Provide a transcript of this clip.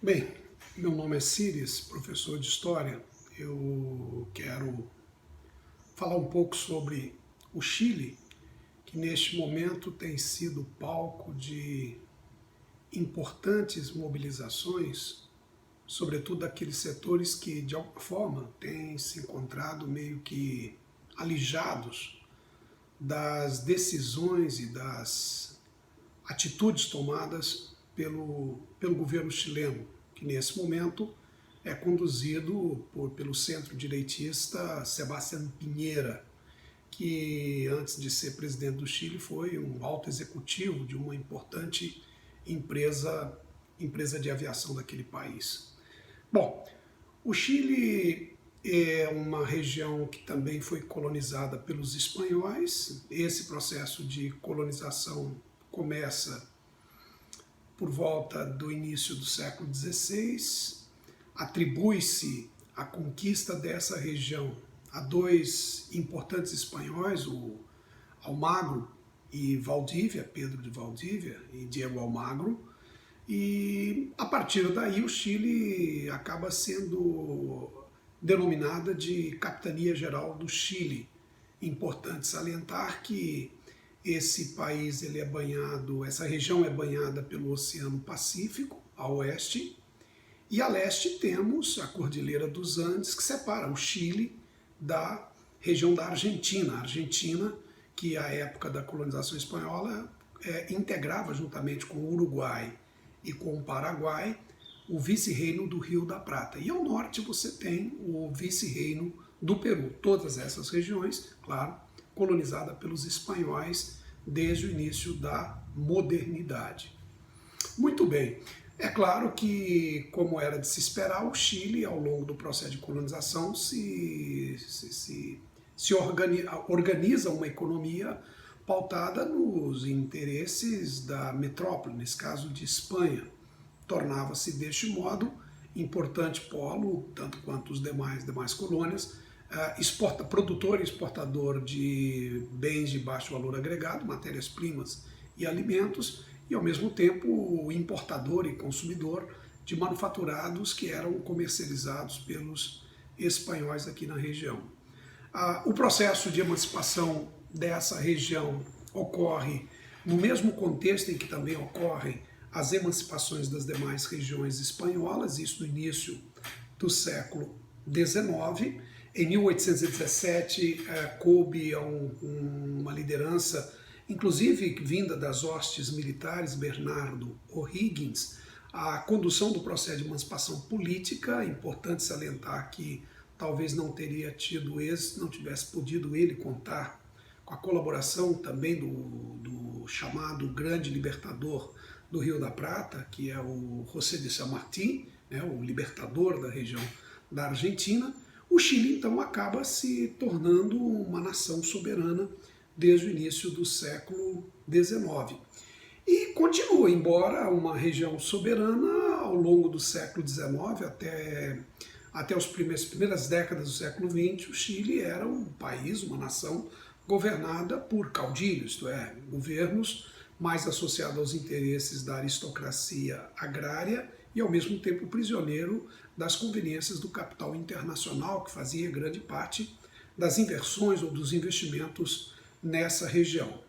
Bem, meu nome é Ciris, professor de História. Eu quero falar um pouco sobre o Chile, que neste momento tem sido palco de importantes mobilizações, sobretudo daqueles setores que, de alguma forma, têm se encontrado meio que alijados das decisões e das atitudes tomadas pelo governo chileno, que nesse momento é conduzido pelo centro-direitista Sebastián Piñera, que antes de ser presidente do Chile foi um alto executivo de uma importante empresa de aviação daquele país. Bom, o Chile é uma região que também foi colonizada pelos espanhóis. Esse processo de colonização começa por volta do início do século XVI. Atribui-se a conquista dessa região a dois importantes espanhóis, o Almagro e Valdívia, Pedro de Valdívia e Diego Almagro, e a partir daí o Chile acaba sendo denominada de Capitania Geral do Chile. Importante salientar que esse país ele é banhado, essa região é banhada pelo Oceano Pacífico a oeste, e a leste temos a Cordilheira dos Andes, que separa o Chile da região da Argentina. A Argentina, que à época da colonização espanhola integrava juntamente com o Uruguai e com o Paraguai o vice-reino do Rio da Prata. E ao norte você tem o vice-reino do Peru. Todas essas regiões, claro, colonizada pelos espanhóis desde o início da modernidade. Muito bem, é claro que, como era de se esperar, o Chile, ao longo do processo de colonização, organiza uma economia pautada nos interesses da metrópole, nesse caso de Espanha. Tornava-se, deste modo, importante polo, tanto quanto os demais colônias, produtor e exportador de bens de baixo valor agregado, matérias-primas e alimentos, e ao mesmo tempo importador e consumidor de manufaturados que eram comercializados pelos espanhóis aqui na região. O processo de emancipação dessa região ocorre no mesmo contexto em que também ocorrem as emancipações das demais regiões espanholas, isso no início do século XIX. Em 1817, coube a uma liderança, inclusive vinda das hostes militares, Bernardo O'Higgins, a condução do processo de emancipação política. É importante salientar que talvez não teria tido êxito, não tivesse podido ele contar com a colaboração também do chamado grande libertador do Rio da Prata, que é o José de San Martín, né, o libertador da região da Argentina. O Chile, então, acaba se tornando uma nação soberana desde o início do século XIX. E continua, embora uma região soberana, ao longo do século XIX, até as primeiras décadas do século XX, o Chile era um país, uma nação governada por caudilhos, isto é, governos mais associados aos interesses da aristocracia agrária e, ao mesmo tempo, prisioneiro das conveniências do capital internacional, que fazia grande parte das inversões ou dos investimentos nessa região.